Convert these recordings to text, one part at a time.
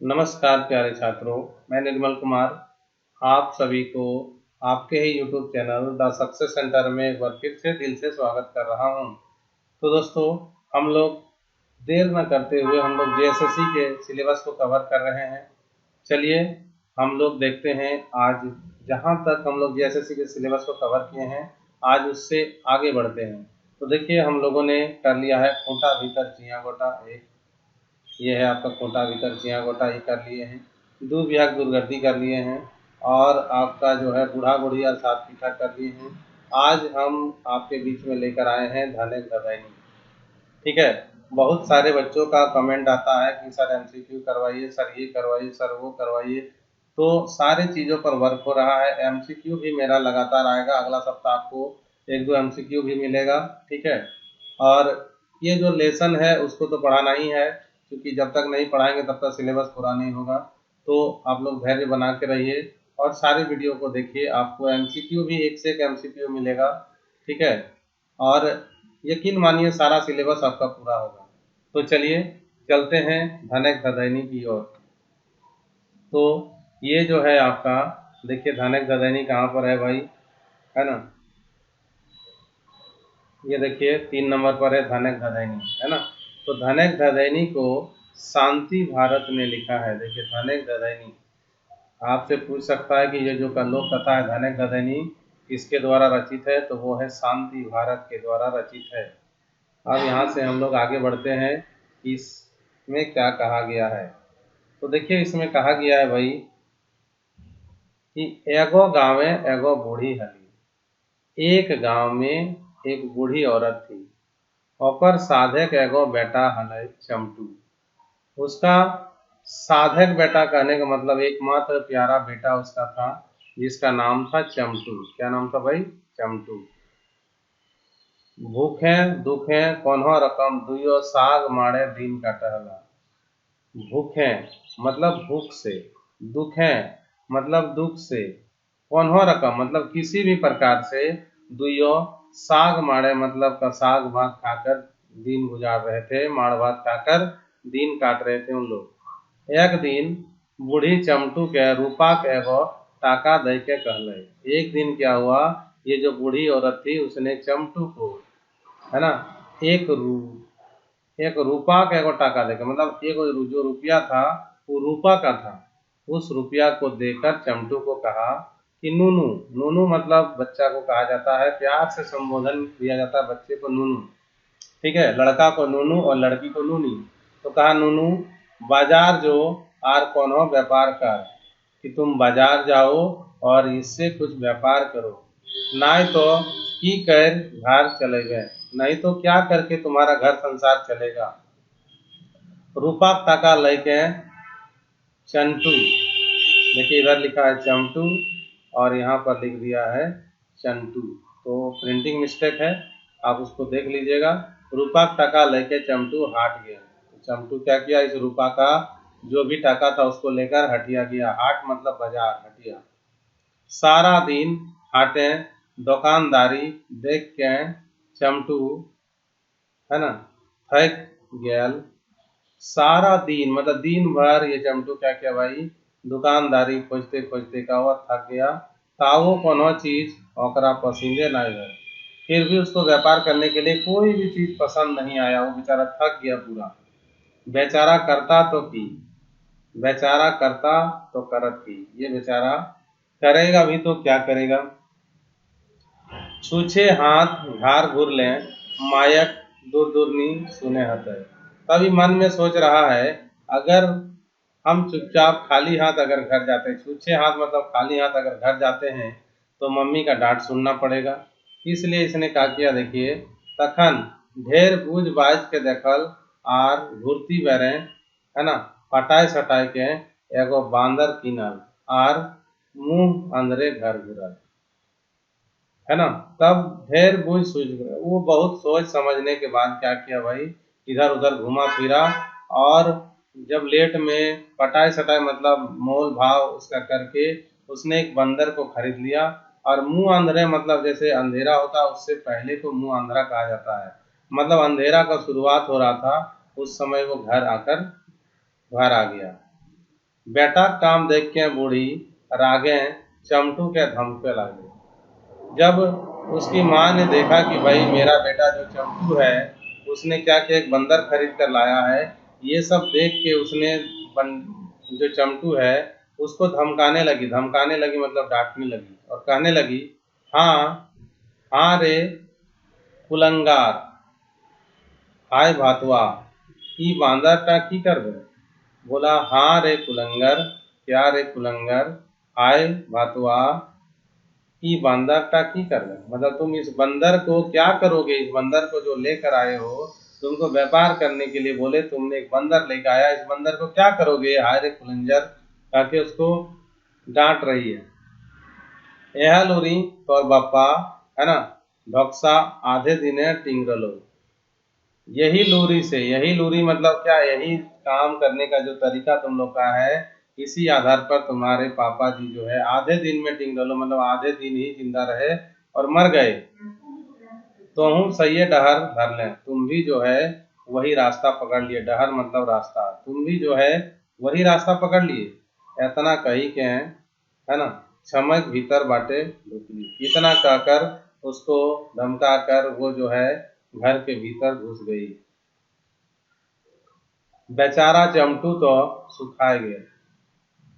नमस्कार प्यारे छात्रों, मैं निर्मल कुमार आप सभी को आपके ही YouTube channel the success centre में एक बार फिर से दिल से स्वागत कर रहा हूं। तो दोस्तों, हम लोग देर न करते हुए हम लोग JSSC के सिलेबस को कवर कर रहे हैं। चलिए हम लोग देखते हैं आज जहां तक हम लोग JSSC के सिलेबस को कवर किए हैं, आज उससे आगे बढ़ते हैं। तो देखिए, हम लोगों ने कर लिया है खूंटा भीतर चियाँ गोटा एक, ये है आपका खूंटा भीतर चियाँ गोटा, ये कर लिए हैं। दू बिहाग दुर्गति कर लिए हैं और आपका जो है बूढ़ा बूढ़ी और सात पीठा कर लिए हैं। आज हम आपके बीच में लेकर आए हैं धने गदैनी। ठीक है, बहुत सारे बच्चों का कमेंट आता है कि सर MCQ करवाइए, सर ये करवाइए, सर वो करवाइए। तो सारे चीज़ों पर वर्क हो रहा है। MCQ भी मेरा लगातार आएगा, अगला सप्ताह आपको एक दो MCQ भी मिलेगा। ठीक है, और ये जो लेसन है उसको तो पढ़ाना ही है, क्योंकि जब तक नहीं पढ़ाएंगे तब तक सिलेबस पूरा नहीं होगा। तो आप लोग धैर्य बना के रहिए और सारे वीडियो को देखिए, आपको MCQ भी एक से एक MCQ मिलेगा। ठीक है, और यकीन मानिए सारा सिलेबस आपका पूरा होगा। तो चलिए चलते हैं धनक धदैनी की ओर। तो ये जो है आपका, देखिए धनक धदैनी कहाँ पर है भाई, है ना। ये देखिए 3 नंबर पर है धनक धदैनी, है ना। तो धनक धदैनी को शांति भारत ने लिखा है। देखिए धनक धदैनी आपसे पूछ सकता है कि ये जो लोक कथा है धनक धदैनी किसके द्वारा रचित है, तो वो है शांति भारत के द्वारा रचित है। अब यहाँ से हम लोग आगे बढ़ते हैं, इसमें क्या कहा गया है। तो देखिए इसमें कहा गया है भाई कि एगो गाँव में एगो बूढ़ी हली। एक गांव में एक बूढ़ी औरत थी, ओकर साधक एगो बेटा हलै चमटू। उसका साधक बेटा कहने का मतलब एकमात्र प्यारा बेटा उसका था, जिसका नाम था चमटू। क्या नाम था भाई? चमटू। भूखे दुखे कोन्हो रकम दुयो साग मारे दिन का टहला। भूखे मतलब भूख से, दुखे मतलब दुख से, कोन्हो रकम मतलब किसी भी प्रकार से, दुयो साग मारे मतलब का साग भात खाकर दिन गुजार रहे थे, माड़ भात खाकर दिन काट रहे थे उन लोग। एक दिन बूढ़ी चमटू के रूपा के एगो टाका दे के कहले। एक दिन क्या हुआ, ये जो बूढ़ी औरत थी उसने चमटू को, है ना, एक रूपा का एगो टाका देकर, मतलब एक जो रुपया था वो रूपा का था, उस रुपया को देकर चमटू को कहा कि नूनू। नूनू मतलब बच्चा को कहा जाता है, प्यार से संबोधन दिया जाता है बच्चे को नूनू। ठीक है, लड़का को नूनू और लड़की को नूनी। तो कहा नूनू बाजार जो आर कोनो व्यापार कर, कि तुम बाजार जाओ और इससे कुछ व्यापार करो, नहीं तो की कर घर चले गए, नहीं तो क्या करके तुम्हारा घर संसार चलेगा। रूपा टाका लेके चंटू, देखिए इधर लिखा है चमटू और यहाँ पर लिख दिया है चंटू, तो प्रिंटिंग मिस्टेक है, आप उसको देख लीजिएगा। रूपा टाका लेके चमटू हाट गया। तो चमटू क्या किया, इस रूपा का जो भी टाका था उसको लेकर हटिया गया। हाट मतलब बाजार, हटिया। सारा दिन हाटे दुकानदारी देख के चमटू, है ना, थक गया। सारा दिन मतलब दिन भर ये चमटू क्या किया भाई, दुकानदारी खोजते खोजते का वो थक गया। तावो कोनो चीज ओकरा पसंदे नहीं है, फिर भी उसको व्यापार करने के लिए कोई भी चीज पसंद नहीं आया। वो बेचारा थक गया पूरा। बेचारा करता तो की, बेचारा करता तो करत की, ये बेचारा करेगा भी तो क्या करेगा। छूछे हाथ घार घूर लें, मायक दूर दूरनी सुने हते। तभी मन में सोच रहा है, अगर हम चुपचाप खाली हाथ अगर घर जाते हैं, छूछे हाथ मतलब खाली हाथ अगर घर जाते हैं, तो मम्मी का डांट सुनना पड़ेगा। इसलिए इसने क्या किया, देखिए, तखन ढेर बूझ बाज के देखल आर घुरती बेरे, है ना, पटाए सटाए के एगो बांदर किनल आर मुंह अंदरे घर घुरल, है ना। तब ढेर बूझ सूझ गए, वो बहुत सोच समझने के बाद क्या किया भाई, इधर उधर घुमा फिरा और जब लेट में पटाई सटाई मतलब मोल भाव उसका करके उसने एक बंदर को खरीद लिया। और मुंह अंधेरे मतलब जैसे अंधेरा होता है उससे पहले को मुंह अंधेरा कहा जाता है, मतलब अंधेरा का शुरुआत हो रहा था उस समय वो घर आ गया। बेटा काम देख के बूढ़ी रागे चमटू के धमके लगे। जब उसकी माँ ने देखा कि भाई मेरा बेटा जो चंपू है उसने क्या किया, एक बंदर खरीद कर लाया है, ये सब देख के उसने जो चंपू है उसको धमकाने लगी मतलब डांटने लगी और कहने लगी, हाँ हाँ रे कुलंगार, हाय भातवा, ई बांदरटा की करबे। बोला, हाँ रे कुलंगर, क्या रे कुलंगर, हाय भातवा, कि बंदर का की करना, मतलब तुम इस बंदर को क्या करोगे, इस बंदर को जो लेकर आए हो, तुमको व्यापार करने के लिए बोले, तुमने एक बंदर लेकर आया, इस बंदर को क्या करोगे हाय रे कुलंजर, ताकि उसको डांट रही है। यह लोरी तोर बापा है ना, ढोक्सा आधे दिने टिंगरलो। यही लोरी मतलब क्या, यही काम करने का जो तरीका तुम लोग का है, इसी आधार पर तुम्हारे पापा जी जो है आधे दिन में टिंगडलो मतलब आधे दिन ही जिंदा रहे और मर गए। तो हूँ सही डहर धर लें, तुम भी जो है वही रास्ता पकड़ लिए, डहर मतलब रास्ता, तुम भी जो है वही रास्ता पकड़ लिए। इतना कही के है ना, छमक भीतर बाटे ढुकली, इतना कहकर उसको धमका कर वो जो है घर के भीतर घुस गई। बेचारा चमटू तो सुखाए गए,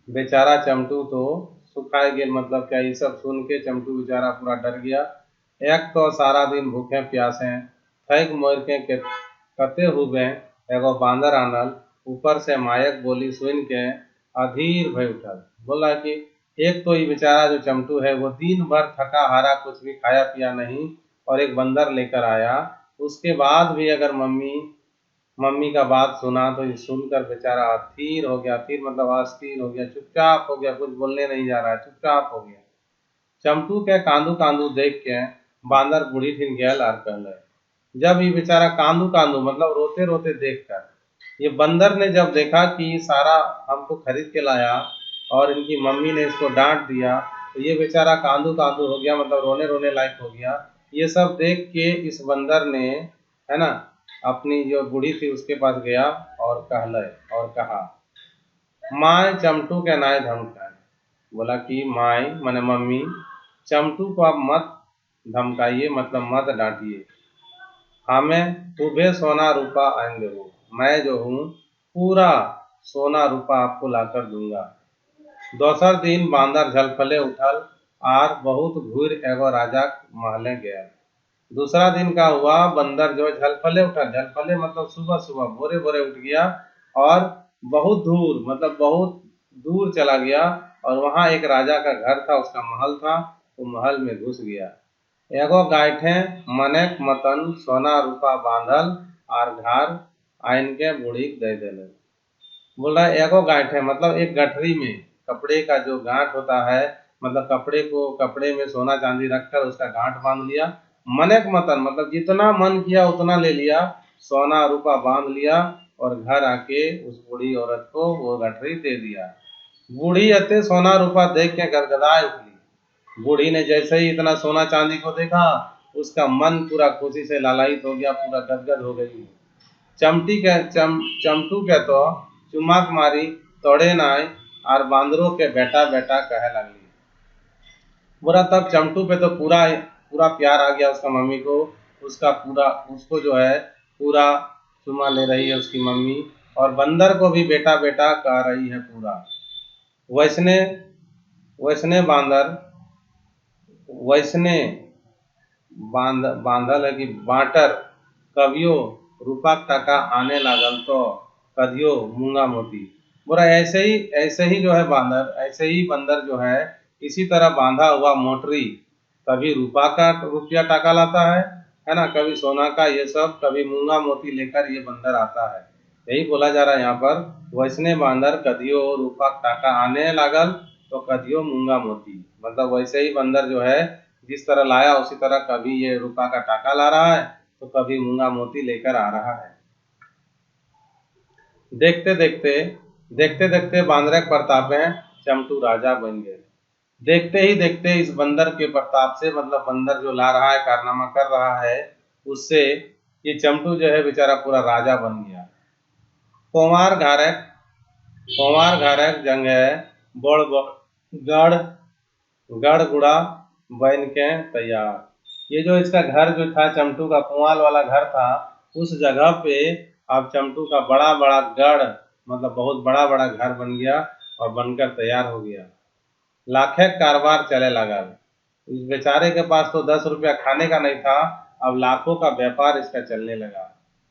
बेचारा चमटू तो सुखाए गए मतलब क्या, ये सब सुन के चमटू बेचारा पूरा डर गया। एक तो सारा दिन भूखे प्यासे थैक मोर के कते हुए एगो बांदर आनल, ऊपर से मायक बोली सुन के अधीर भय उठल। बोला कि एक तो ये बेचारा जो चमटू है वो दिन भर थका हारा कुछ भी खाया पिया नहीं और एक बंदर लेकर आया, उसके बाद भी अगर मम्मी मम्मी का बात सुना तो ये सुनकर बेचारा अधीर हो गया, अधीर मतलब अस्थिर हो गया, चुपचाप हो गया, कुछ बोलने नहीं जा रहा है, चुपचाप हो गया। चमटू के कांदू कांदू देख के बांदर बूढ़ी ठिन गयल और कहले। जब ये बेचारा कांदू कांदू मतलब रोते रोते देख कर, ये बंदर ने जब देखा कि सारा हमको खरीद के लाया और इनकी मम्मी ने इसको डांट दिया, तो ये बेचारा कांदू कांदू हो गया मतलब रोने रोने लायक हो गया। ये सब देख के इस बंदर ने है ना अपनी जो बूढ़ी थी उसके पास गया और कहले और कहा, माए चमटू के नाय धमकाए। बोला कि माए माने मम्मी, चमटू को आप मत धमकाइए मतलब मत डांटिए, हमें खूबे सोना रूपा आएंगे हो, मैं जो हूँ पूरा सोना रूपा आपको लाकर दूंगा। दोसर दिन बांदर झलफले उठल आर बहुत घूर एगो राजा महले गया। दूसरा दिन का हुआ, बंदर जो झलफले उठा, झलफले मतलब सुबह सुबह भोरे भोरे उठ गया और बहुत दूर मतलब बहुत दूर चला गया और वहां एक राजा का घर था, उसका महल था, वो महल में घुस गया। एगो गायठे मनेक मतन सोना रूपा बांधल और घर आइन के बूढ़ी दे देले। बोल रहा है एगो गांठ है मतलब एक गठरी में, कपड़े का जो गांठ होता है मतलब कपड़े में सोना चांदी रखकर उसका गांठ बांध लिया। मनेक मतन मतलब जितना मन किया उतना ले लिया, सोना रूपा बांध लिया और घर आके उस बूढ़ी औरत को वो गठरी दे दिया। बूढ़ी अते सोना रूपा देख के गदगदाए उठली। बूढ़ी ने जैसे ही इतना सोना चांदी को देखा, उसका मन पूरा खुशी से लालायित हो गया, पूरा गदगद हो गई। चमटू के तो चुमाक मारी तोड़े नाय और बांदरों के बेटा बेटा कहे लगली। बुरा तब चमटू पे तो पूरा पूरा प्यार आ गया उसका मम्मी को, उसका पूरा उसको जो है पूरा चुमा ले रही है उसकी मम्मी, और बंदर को भी बेटा बेटा कह रही है पूरा। वैसने वैसने बांदर वैसने बांधल है कि बाटर कवियो रूपा टका आने लागल तो कदियो मूंगा मोती। बोरा ऐसे ही जो है बांदर, ऐसे ही बंदर जो है इसी तरह बांधा हुआ मोटरी कभी रूपा का रुपया टाका लाता है ना, कभी सोना का, ये सब कभी मूंगा मोती लेकर ये बंदर आता है। यही बोला जा रहा है यहाँ पर, वैसने बांदर कदियो रूपा टाका आने लागल तो कदियो मूंगा मोती, मतलब वैसे ही बंदर जो है जिस तरह लाया उसी तरह कभी ये रुपा का टाका ला रहा है तो कभी मूंगा मोती लेकर आ रहा है। देखते देखते बांदर के प्रताप में चमटू राजा बन गए। देखते ही इस बंदर के प्रताप से मतलब बंदर जो ला रहा है कारनामा कर रहा है उससे ये चमटू जो है बेचारा पूरा राजा बन गया। कुंवार घारक पोवार घरक जंगे बड़ गढ़ गढ़ गुड़ा बन के तैयार। ये जो इसका घर जो था चमटू का पुआल वाला घर था, उस जगह पे अब चमटू का बड़ा बड़ा गढ़ मतलब बहुत बड़ा बड़ा घर बन गया और बनकर तैयार हो गया। लाखे कारोबार चले लगा। इस बेचारे के पास तो 10 रुपया खाने का नहीं था, अब लाखों का व्यापार इसका चलने लगा।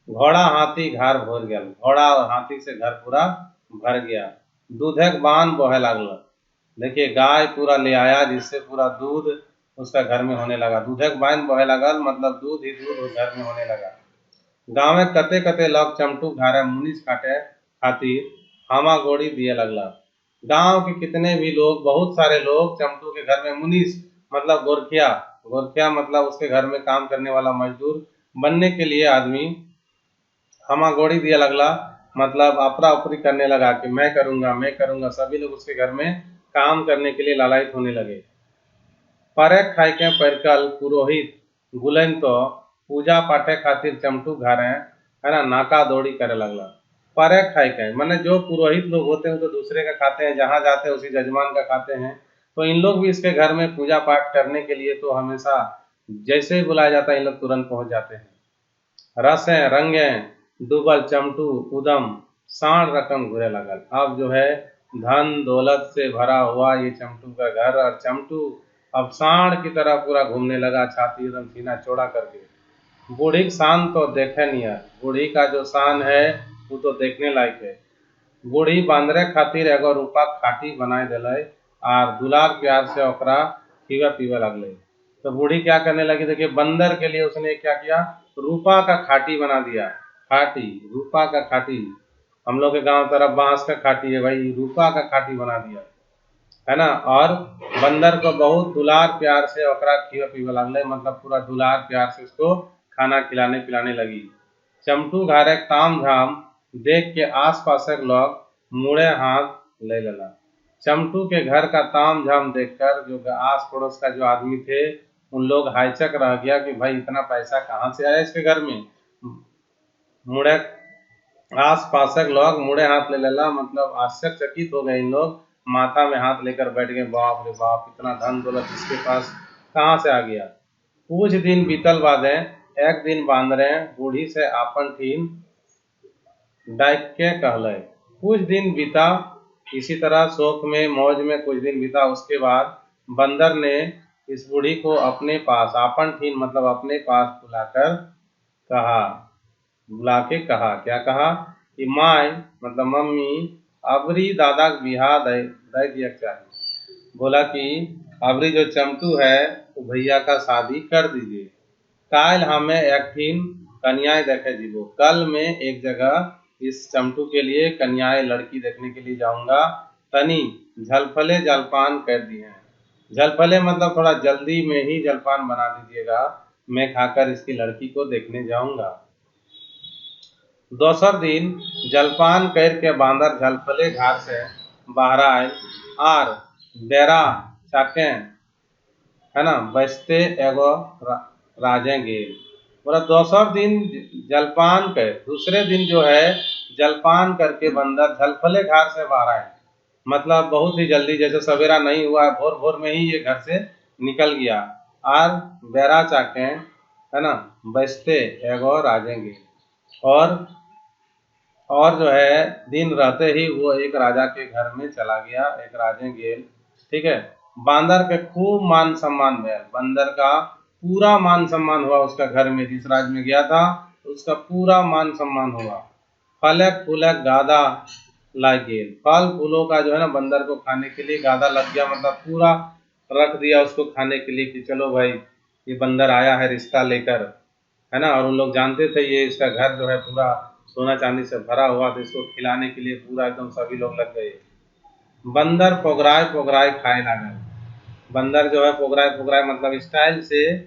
घोड़ा हाथी घर भर गया, घोड़ा और हाथी से घर पूरा भर गया। दूधक बान बहे लगल। देखिए गाय पूरा ले आया जिससे पूरा दूध उसका घर में होने लगा। दूधक बान बहे लगल मतलब दूध ही दूध उस घर में होने लगा। गाँव में कते कते लोग चमटू घारे मुनीस काटे खातिर हामा गोड़ी दिए लगला। गांव के कितने भी लोग, बहुत सारे लोग चमटू के घर में मुनीस मतलब गोरखिया, गोरखिया मतलब उसके घर में काम करने वाला मजदूर बनने के लिए आदमी हामा गोड़ी दिया लगला, मतलब अपरा उपरी करने लगा कि मैं करूंगा। सभी लोग उसके घर में काम करने के लिए लालायित होने लगे। परेक खाई के परकल पुरोहित गुलन तो पूजा पाठे खातिर चमटू घारे है ना नाका दौड़ी करे लगला। परेक खाई के माने जो पुरोहित लोग होते हैं तो दूसरे का खाते हैं, जहाँ जाते हैं उसी जजमान का खाते हैं। तो इन लोग भी इसके घर में पूजा पाठ करने के लिए तो हमेशा जैसे ही बुलाया जाता है इन लोग तुरंत पहुंच जाते हैं। रसें रंगे डूबल चमटू उदम सांड रकम घुरे लगल। अब जो है धन दौलत से भरा हुआ ये चमटू का घर, और चमटू अब सांड की तरह पूरा घूमने लगा, छाती एकदम सीना चौड़ा करके। बूढ़ी का शान तो देखे नहीं है, बूढ़ी का जो शान है वो तो देखने लायक है। बूढ़ी बांदरे खातिर एगो रूपा खाटी बनाए दिले और दुलार प्यार से ओकरा खीवे पीवे लगले। तो बूढ़ी क्या करने लगी, देखिए बंदर के लिए उसने क्या किया, रूपा का खाटी बना दिया। खाटी, रूपा का खाटी, हम लोग के गांव तरफ बांस का खाटी है भाई, रूपा का खाटी बना दिया है ना। और बंदर को बहुत दुलार प्यार से ओकरा खीवे पीवे लगले, मतलब पूरा दुलार प्यार से उसको खाना खिलाने पिलाने लगी। चमटू घारे ताम झाम देख के आस पास के लोग मुड़े हाथ ले लेला। चमटू के घर का ताम झाम देखकर जो आस पड़ोस का जो आदमी थे उन लोग हाईचक रह गया कि भाई इतना पैसा कहाँ से आया इसके घर में। मुड़े आस पास के लोग मुड़े हाथ ले लेला मतलब आश्चर्यचकित हो गए इन लोग, माथा में हाथ लेकर बैठ गए, बाप रे बाप इतना धन दौलत इसके पास कहाँ से आ गया। कुछ दिन बीतल बादे एक दिन बांदरे बूढ़ी से आपन ठीन डाक के कहले। कुछ दिन बीता इसी तरह शौक में मौज में कुछ दिन बीता। उसके बाद बंदर ने इस बूढ़ी को अपने पास आपन ठीन मतलब अपने पास कहा बुला के कहा, क्या कहा कि माय मतलब मम्मी अबरी दादा के बिहा दे दिया चाहिए। बोला कि अबरी जो चमटू है वो भैया का शादी कर दीजिए। काल हमें एक ठीन कन्याएं देखे जीवो, कल मैं एक जगह इस चमटू के लिए कन्याएं लड़की देखने के लिए जाऊंगा। तनी झलफले जलपान कर दिए हैं। झलफले मतलब थोड़ा जल्दी में ही जलपान बना दीजिएगा, मैं खाकर इसकी लड़की को देखने जाऊंगा। दोसर दिन जलपान करके बांदर झलफले घाट से बाहर आए आर डेरा चाके है ना बचते एगो राजे गेल। बोला दोसर दिन जलपान कर, दूसरे दिन जो है जलपान करके बंदर झलफले घर से बाहर आए, मतलब बहुत ही जल्दी, जैसे सवेरा नहीं हुआ भोर भोर में ही ये घर से निकल गया। और बेरा चाके है ना बचते एगो राजे गेल। और जो है दिन रहते ही वो एक राजा के घर में चला गया, एक राजे गेल। ठीक है, बांदर के खूब मान सम्मान हुआ, बंदर का पूरा मान सम्मान हुआ उसका घर में, जिस राज्य में गया था उसका पूरा मान सम्मान हुआ। फलक फूलक गादा लग गेल, फल फूलों का जो है ना बंदर को खाने के लिए गादा लग गया, मतलब पूरा रख दिया उसको खाने के लिए कि चलो भाई ये बंदर आया है रिश्ता लेकर, है ना। और उन लोग जानते थे ये इसका घर जो है पूरा सोना चांदी से भरा हुआ, तो इसको खिलाने के लिए पूरा एकदम सभी लोग लग गए। बंदर पोगराए पोगराए खाए लगा, बंदर जो है पोगराए पोगराए मतलब स्टाइल से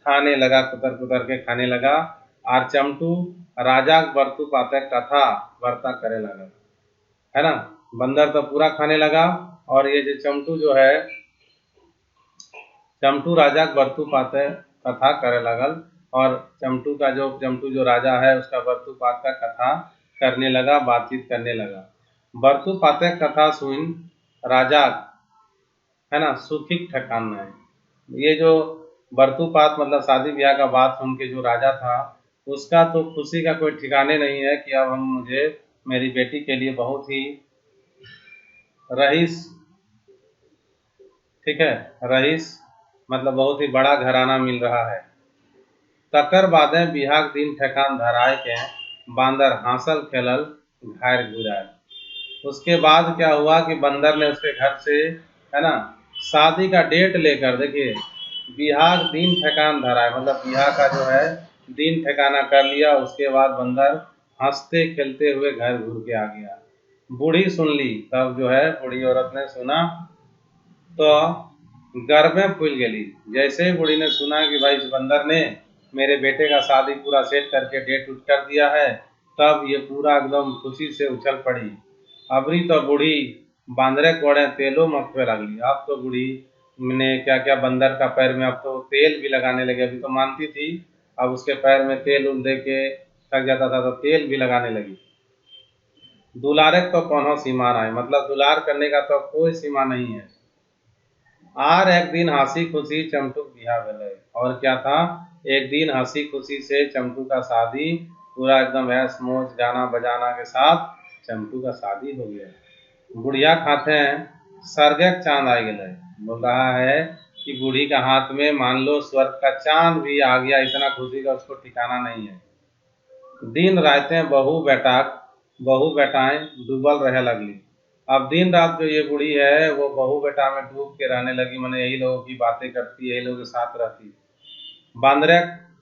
खाने लगा, कुतर कुतर के खाने लगा। और चमटू राजा बरतू पाते कथा वार्ता करे लगा, है ना। बंदर तो पूरा खाने लगा और ये जो चमटू जो है चमटू राजा बरतू पाते कथा करे लगल, और चमटू जो राजा है उसका बरतू पात का कथा करने लगा, बातचीत करने लगा। बरतु पाते कथा सुन राजा, है ना, सुखिक ठकान है। ये जो बरतुपात मतलब शादी ब्याह का बात सुन के जो राजा था, उसका तो खुशी का कोई ठिकाने नहीं है कि अब हम मुझे मेरी बेटी के लिए बहुत ही रईस, ठीक है, रईस मतलब बहुत ही बड़ा घराना मिल रहा है। तकर बादे बिहाग दिन ठेकान धराए के बांदर हांसल खेलल घायर घुराए। उसके बाद क्या हुआ कि बंदर ने उसके घर से, है ना, शादी का डेट लेकर, देखिए, बिहाग दिन ठेकान धराए मतलब बिहार का जो है दिन ठिकाना कर लिया। उसके बाद बंदर हंसते खेलते हुए घर घूर के आ गया। बूढ़ी सुन ली, तब जो है बूढ़ी औरत ने सुना तो गर्भ में फूल गई। जैसे ही बूढ़ी ने सुना कि भाई इस बंदर ने मेरे बेटे का शादी पूरा सेट करके डेट उठ कर दिया है, तब ये पूरा एकदम खुशी से उछल पड़ी। अबरी तो बूढ़ी बांदरे कोड़े तेलो मखवे लगली। अब तो बूढ़ी ने क्या क्या बंदर का पैर में अब तो तेल भी लगाने लगे। अभी तो मानती थी, अब उसके पैर में तेल उल दे के थक जाता था तो तेल भी लगाने लगी। दुलारे तो कोनो सीमा नहीं, मतलब दुलार करने का तो कोई सीमा नहीं है। आर एक दिन हंसी खुशी चमटू बिहा भेलै। और क्या था, एक दिन हंसी खुशी से चमटू का शादी पूरा एकदम ऐश मौज गाना बजाना के साथ चमटू का शादी हो गया। बुढ़िया खाते हैं स्वर्ग चांद आ गए। बोल रहा है कि बूढ़ी का हाथ में मान लो स्वर्ग का चांद भी आ गया, इतना खुशी का उसको ठिकाना नहीं है। दिन रातें बहू बेटाएं डूबल रहे लगली। अब दिन रात जो ये बूढ़ी है वो बहू बेटा में डूब के रहने लगी, मैंने यही लोगों की बातें करती, यही लोगों के साथ रहती। बंदर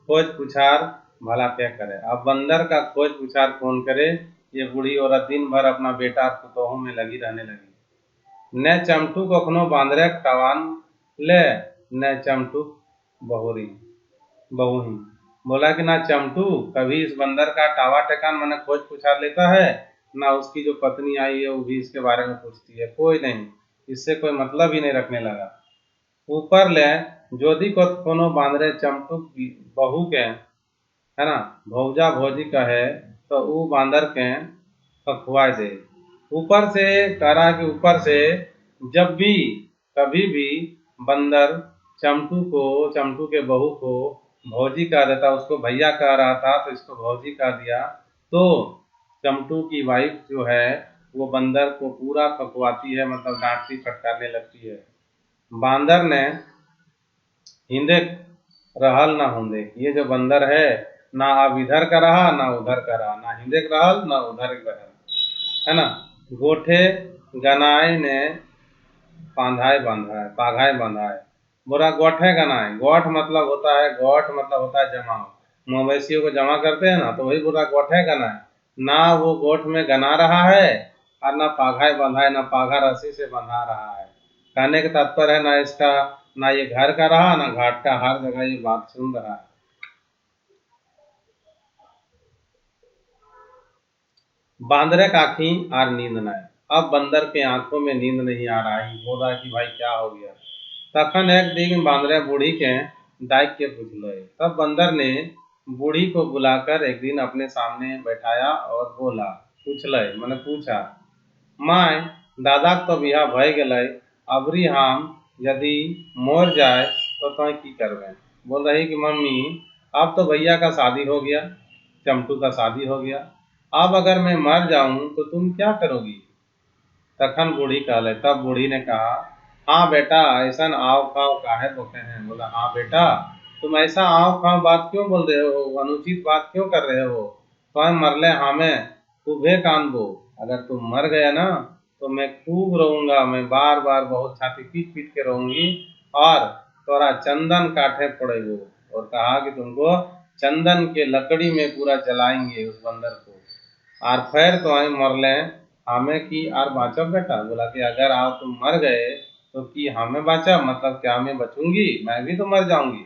खोज पुछार भला क्या करे। अब बंदर का खोज पुछार कौन करे। ये बूढ़ी औरत दिन भर अपना बेटा पुतोहू में लगी रहने लगी। न चमटू कखनो बांदरे टवान ले, न चमटू बहुरी बहुही। बोला कि ना चमटू कभी इस बंदर का टावा टकान मैंने खोज पुछार लेता है, ना उसकी जो पत्नी आई है वो भी इसके बारे में पूछती है, कोई नहीं, इससे कोई मतलब ही नहीं रखने लगा। ऊपर ले जोधी को कोनो बांदरे चमटू बहू के, है ना, भौजा भौजी कहे तो वो बांदर के पखवाए दे। ऊपर से कह रहा कि ऊपर से जब भी कभी भी बंदर चमटू के बहू को भौजी कह देता, उसको भैया कह रहा था तो इसको भौजी कह दिया, तो चमटू की वाइफ जो है वो बंदर को पूरा पकवाती है, मतलब डांटती फटकारने लगती है। बांदर ने हिंदे रहल ना होंदे, ये जो बंदर है ना अब इधर का रहा ना उधर का रहा, ना हिंदे का रहल ना उधर का रहल, है ना। गोठे गनाए ने पाघाए बांधाए। बोला गोठे गनाए, गोठ मतलब होता है, गोठ मतलब होता है जमा, मवेशियों को जमा करते हैं ना, तो वही बोला गोठे गनाए। ना वो गोठ में गना रहा है और ना पाघाए बांधाए, ना पाघा रस्सी से बंधा रहा है। कहने का तात्पर्य है ना इसका, ना ये घर का रहा ना घाट का, हर जगह ये बात सुन रहा है। बांदरे का आँखी आर नींद न आए। अब बंदर के आंखों में नींद नहीं आ रहा है, बोल रहा है कि भाई क्या हो गया। तखन एक दिन बांदरे बूढ़ी के डाक के पूछल। तब बंदर ने बूढ़ी को बुलाकर एक दिन अपने सामने बैठाया और बोला, पूछल मैंने पूछा, माय दादा तो बिहा भय गए, अबरी हम यदि मोर जाए तो तय की करबे। बोल रही कि मम्मी अब तो भैया का शादी हो गया, चमटू का शादी हो गया, अब अगर मैं मर जाऊं तो तुम क्या करोगी। तखन बूढ़ी कहले, तब बूढ़ी ने कहा, हाँ बेटा ऐसा आव खाव काहे बोते हैं। बोला, हाँ बेटा तुम ऐसा आव खाव बात क्यों बोल रहे हो, अनुचित बात क्यों कर रहे हो। स्वयं मरले हमें खूबे कानबो, अगर तुम मर गया ना तो मैं खूब रोऊंगा, मैं बार बार बहुत छाती पीट पीट के रोऊंगी और तोरा चंदन काटे पड़ेगो। और कहा कि तुमको चंदन के लकड़ी में पूरा जलाएंगे उस बंदर को। और फिर तो आई मरले हमें की आर बाँचब बेटा। बोला कि अगर आप तुम मर गए तो कि हमें बाँचा, मतलब क्या मैं बचूंगी, मैं भी तो मर जाऊंगी।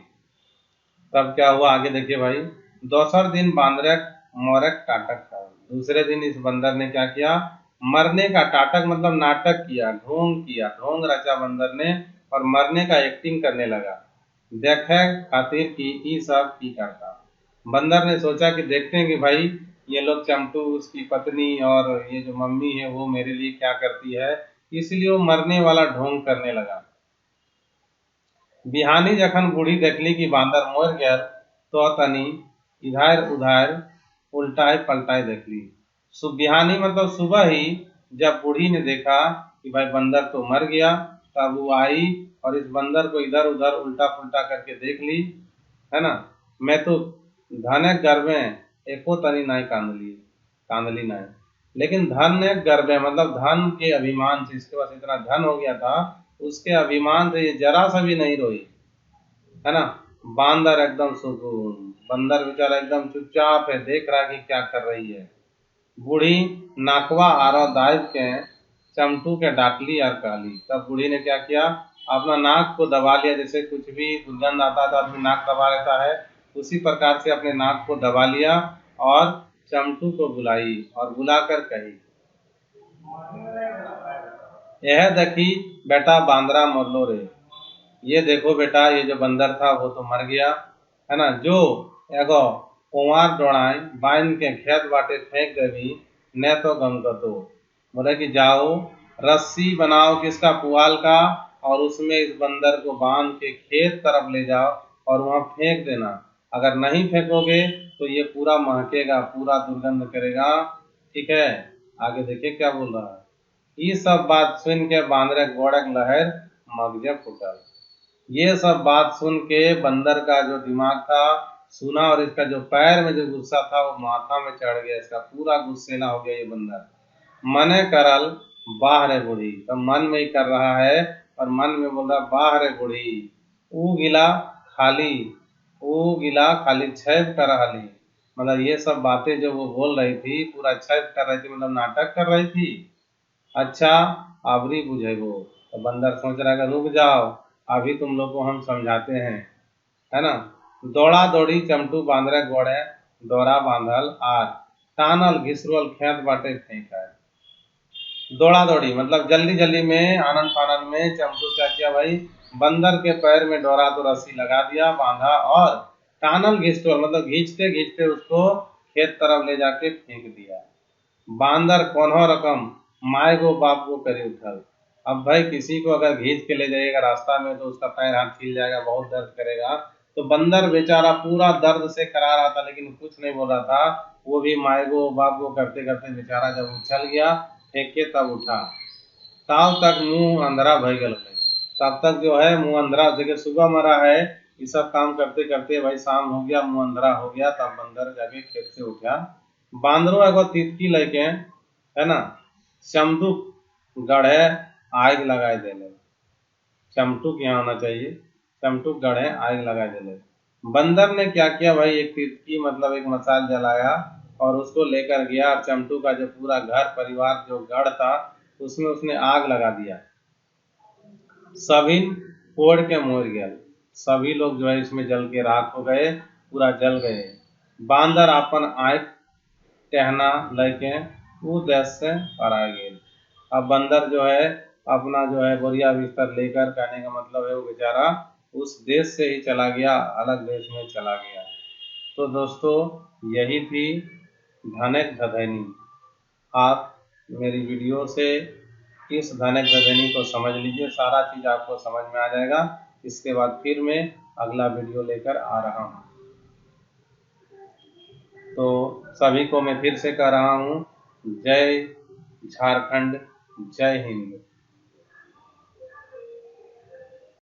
तब क्या हुआ आगे देखिए भाई। दोसर दिन बांदरक मोरक टाटक था। दूसरे दिन इस बंदर ने क्या किया, मरने का टाटक मतलब नाटक किया, ढोंग रचा बंदर ने और मरने का एक्टिंग करने लगा। देखे खातिर कि ई सब की करता। बंदर ने सोचा कि देखते हैं कि भाई ये लोग चमटू, उसकी पत्नी और ये जो मम्मी है वो मेरे लिए क्या करती है, इसलिए वो मरने वाला ढोंग करने लगा। बिहानी जखन बूढ़ी देखली कि बांदर मर गया, तो तनी इधर उधर उल्टाए पलटाए देखली। बिहानी मतलब सुबह ही, जब बूढ़ी ने देखा कि भाई बंदर तो मर गया, तब वो आई और इस बंदर को इधर उधर उल्टा पुल्टा करके देख ली, है ना। मैं तो धन गर्भे एको तनी नहीं कांदली नहीं, लेकिन धन ने गर्भे मतलब धन के अभिमान से, इसके पास इतना धन हो गया था, उसके अभिमान से ये जरा सा भी नहीं रोई, है ना। बांदर एकदम सुकून, बंदर बेचारा एकदम चुपचाप है, देख रहा है कि क्या कर रही है। बूढ़ी नाकवा आरो दाइब के चमटू के डांटली और कहली। तब बूढ़ी ने क्या किया, अपना नाक को दबा लिया, जैसे कुछ भी दुर्गंध आता है तो आदमी नाक दबा लेता है, उसी प्रकार से अपने नाक को दबा लिया और चमटू को बुलाई और बुलाकर कही, यह देखी बेटा बांदरा मरलो रे। ये देखो बेटा, ये जो बंदर था वो तो मर गया, है ना। जो एगो कुंवार डोड़ाई बांध के खेत बाटे फेंक देवी, न तो गम तो। बोले कि जाओ रस्सी बनाओ किसका, पुआल का, और उसमें इस बंदर को बांध के खेत तरफ ले जाओ और वहां फेंक देना। अगर नहीं फेंकोगे तो ये पूरा महकेगा, पूरा दुर्गंध करेगा, ठीक है। आगे देखिए क्या बोल रहा है। ये सब बात सुन के बांदरे गोड़क लहर मगजे फुटल। ये सब बात सुन के बंदर का जो दिमाग था सुना, और इसका जो पैर में जो गुस्सा था वो माथा में चढ़ गया, इसका पूरा गुस्सेला हो गया ये बंदर। मने करल बाह रे बूढ़ी, तो मन में ही कर रहा है और मन में बोल रहा बाह रे बूढ़ी, ऊ गिला खाली, ऊ गिला खाली छैब कर रही। मतलब ये सब बातें जो वो बोल रही थी पूरा छैब कर रही थी, मतलब नाटक कर रही थी। अच्छा आबरी बुझेगो। तो बंदर सोच रहा है कि रुक जाओ, अभी तुम लोग को हम समझाते हैं, है ना। दौड़ा दौड़ी चमटू बांदरे गोड़े दौरा बांधल आर टानल घिसरुअल खेत बाटे फेंक है। दौड़ा दौड़ी मतलब जल्दी जल्दी में, आनंद फानंद में चमटू क्या किया भाई, बंदर के पैर में डोरा तो रस्सी लगा दिया, बांधा, और टानल घिसटोल मतलब घींचते घींचते उसको खेत तरफ ले जाके फेंक दिया। बांदर कोनो रकम माए गो बाप को करे उठल। अब भाई किसी को अगर घींच के ले जाइएगा रास्ता में तो उसका पैर हाथ छिल जाएगा, बहुत दर्द करेगा। तो बंदर बेचारा पूरा दर्द से करा रहा था लेकिन कुछ नहीं बोल रहा था, वो भी माए गो बाप को करते करते बेचारा जब उछल गया फेंक के तब उठा, तब तक मुंह अंधेरा भय गल है। तब तक जो है मुंह अंधेरा, देखिए सुबह मरा है, ये सब काम करते करते भाई शाम हो गया, मुंह अंधेरा हो गया, तब बंदर जाके खेत से उठा। बांदरो एगो तितकी लेके, है ना, चमटुक गढ़े आग लगाए देले। चमटुक यहाँ होना चाहिए, चमटुक गढ़े आग लगाए देले। बंदर ने क्या किया भाई, एक तितकी मतलब एक मसाल जलाया और उसको लेकर गया, और चमटू का जो पूरा घर परिवार जो गढ़ था उसमें उसने आग लगा दिया। सभी पोड़ के मोर गया, सभी लोग जो है इसमें जल के राख हो गए, पूरा जल गए। बांदर अपन आँख टहना लेके वो देश से परा गए। अब बंदर जो है अपना जो है बोरिया बिस्तर लेकर, कहने का मतलब है वो बेचारा उस देश से ही चला गया, अलग देश में चला गया। तो दोस्तों यही थी धनक धधनी। आप मेरी वीडियो से इस धनक धधनी को समझ लीजिए, सारा चीज़ आपको समझ में आ जाएगा। इसके बाद फिर मैं अगला वीडियो लेकर आ रहा हूँ। तो सभी को मैं फिर से कह रहा हूँ, जय झारखंड, जय हिंद।